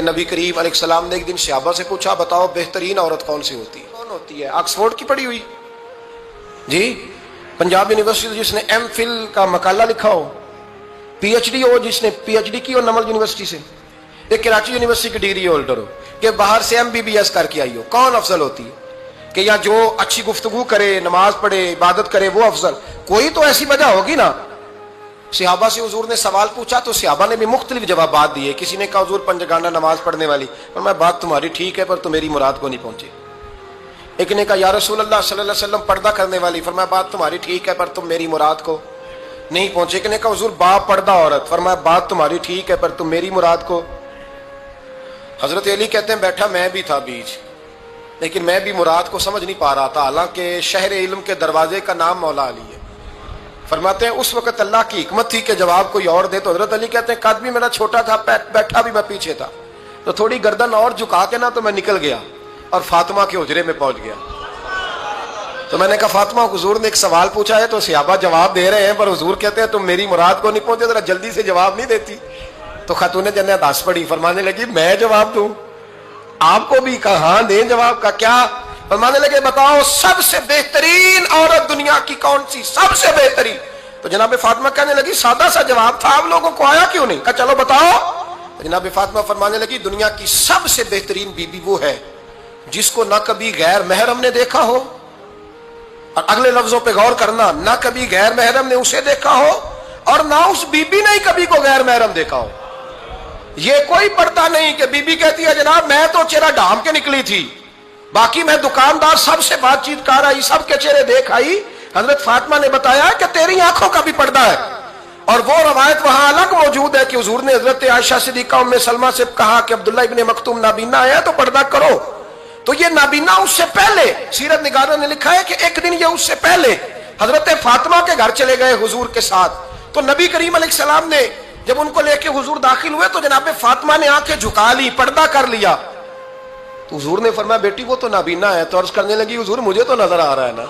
نبی کریم علیہ السلام نے ایک دن صحابہ سے پوچھا بتاؤ بہترین عورت کون سی ہوتی ہے؟ کون ہوتی ہے؟ آکسفورڈ کی پڑھی ہوئی جی، پنجاب یونیورسٹی جس نے ایم فل کا مقالہ لکھا ہو، پی ایچ ڈی ہو جس نے پی ایچ ڈی کی ہو نمل یونیورسٹی سے، ایک کراچی یونیورسٹی کی ڈگری ہولڈر ہو کہ باہر سے ایم بی بی ایس کر کے آئی ہو، کون افضل ہوتی ہے؟ کہ یا جو اچھی گفتگو کرے، نماز پڑھے، عبادت کرے وہ افضل؟ کوئی تو ایسی وجہ ہوگی نا۔ صحابہ سے حضور نے سوال پوچھا تو صحابہ نے بھی مختلف جوابات دیے۔ کسی نے کہا حضور پنجگانہ نماز پڑھنے والی، اور میں بات تمہاری ٹھیک ہے پر تم میری مراد کو نہیں پہنچے۔ ایک نے کہا یا رسول اللہ صلی اللہ علیہ وسلم پردہ کرنے والی، فرمایا بات تمہاری ٹھیک ہے پر تم میری مراد کو نہیں پہنچے۔ ایک نے کہا حضور با پردہ عورت، فرمایا بات تمہاری ٹھیک ہے پر تم میری مراد کو۔ حضرت علی کہتے ہیں بیٹھا میں بھی تھا بیچ، لیکن میں بھی مراد کو سمجھ نہیں پا رہا تھا، حالانکہ شہر علم کے دروازے کا نام مولا علی ہے۔ فرماتے ہیں اس وقت اللہ کی حکمت تھی کہ جواب کوئی اور دے، تو حضرت علی کہتے ہیں قد بھی میرا چھوٹا تھا، بیٹھا بھی میں پیچھے تھا، تو تھوڑی گردن اور جھکا کے نا تو میں نکل گیا اور فاطمہ کے حجرے میں پہنچ گیا۔ تو میں نے کہا فاطمہ حضور نے ایک سوال پوچھا ہے تو صحابہ جواب دے رہے ہیں پر حضور کہتے ہیں تم میری مراد کو نہیں پہنچے، ذرا جلدی سے جواب نہیں دیتی؟ تو خاتون جنت ہنس پڑی، فرمانے لگی میں جواب دوں؟ آپ کو بھی کہا ہاں دیں جواب کا کیا؟ فرمانے لگے بتاؤ سب سے بہترین عورت دنیا کی کون سی، سب سے بہترین؟ تو جناب فاطمہ کہنے لگی سادہ سا جواب تھا، آپ لوگوں کو آیا کیوں نہیں؟ کہا چلو بتاؤ۔ تو جناب فاطمہ فرمانے لگی دنیا کی سب سے بہترین بیوی وہ ہے جس کو نہ کبھی غیر محرم نے دیکھا ہو، اور اگلے لفظوں پہ غور کرنا، نہ کبھی غیر محرم نے اسے دیکھا ہو اور نہ اس بی بی نے کبھی کو غیر محرم دیکھا ہو۔ یہ کوئی پڑتا نہیں کہ بی بی کہتی ہے جناب میں تو چہرہ ڈھام کے نکلی تھی، باقی میں دکاندار سب سے بات چیت کر آئی، سب کے چہرے دیکھ آئی۔ حضرت فاطمہ نے بتایا کہ تیری آنکھوں کا بھی پردہ ہے، اور وہ روایت وہاں الگ موجود ہے کہ حضور نے حضرت عائشہ صدیقہ ام سلمہ سے کہا کہ عبداللہ ابن مکتوم نابینا ہے تو پردہ کرو۔ تو یہ نابینا اس سے پہلے، سیرت نگاروں نے لکھا ہے کہ ایک دن یہ اس سے پہلے حضرت فاطمہ کے گھر چلے گئے حضور کے ساتھ، تو نبی کریم علیہ السلام نے جب ان کو لے کے حضور داخل ہوئے تو جناب فاطمہ نے آنکھیں جھکا لی، پردہ کر لیا۔ تو حضور نے فرمایا بیٹی وہ تو نابینا ہے، تو عرض کرنے لگی حضور مجھے تو نظر آ رہا ہے نا۔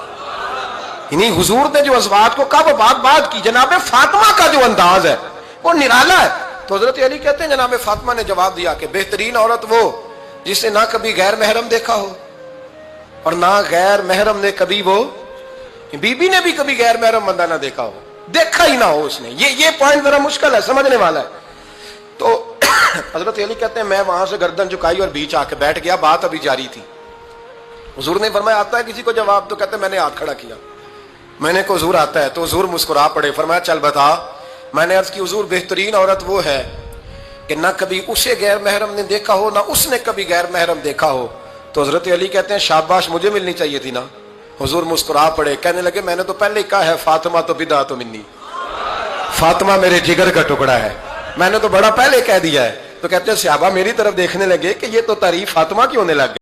یعنی حضور نے جو ازواج کو کہا وہ بات کی، جناب فاطمہ کا جو انداز ہے وہ نرالا ہے۔ تو حضرت علی کہتے ہیں جناب فاطمہ نے جواب دیا کہ بہترین عورت وہ جس نے نہ کبھی غیر محرم دیکھا ہو اور نہ غیر محرم نے کبھی، وہ بی بی نے بھی کبھی غیر محرم بندہ نہ دیکھا ہو، دیکھا ہی نہ ہو اس نے۔ یہ پوائنٹ ذرا مشکل ہے، سمجھنے والا ہے۔ تو حضرت علی کہتے ہیں میں وہاں سے گردن جھکائی اور بیچ آ کے بیٹھ گیا، بات ابھی جاری تھی۔ حضور نے فرمایا آتا ہے کسی کو جواب؟ تو کہتے ہیں میں نے ہاتھ کھڑا کیا، میں نے کو حضور آتا ہے، تو حضور مسکرا پڑے، فرمایا چل بتا۔ میں نے عرض کی حضور بہترین عورت وہ ہے کہ نہ کبھی اسے غیر محرم نے دیکھا ہو نہ اس نے کبھی غیر محرم دیکھا ہو۔ تو حضرت علی کہتے ہیں شاباش مجھے ملنی چاہیے تھی نا۔ حضور مسکرا پڑے، کہنے لگے میں نے تو پہلے ہی کہا ہے فاطمہ تو بدعۃ منی، فاطمہ میرے جگر کا ٹکڑا ہے، میں نے تو بڑا پہلے کہہ دیا ہے۔ تو کہتے ہیں صحابہ میری طرف دیکھنے لگے کہ یہ تو تعریف فاطمہ کی ہونے لگ گئی۔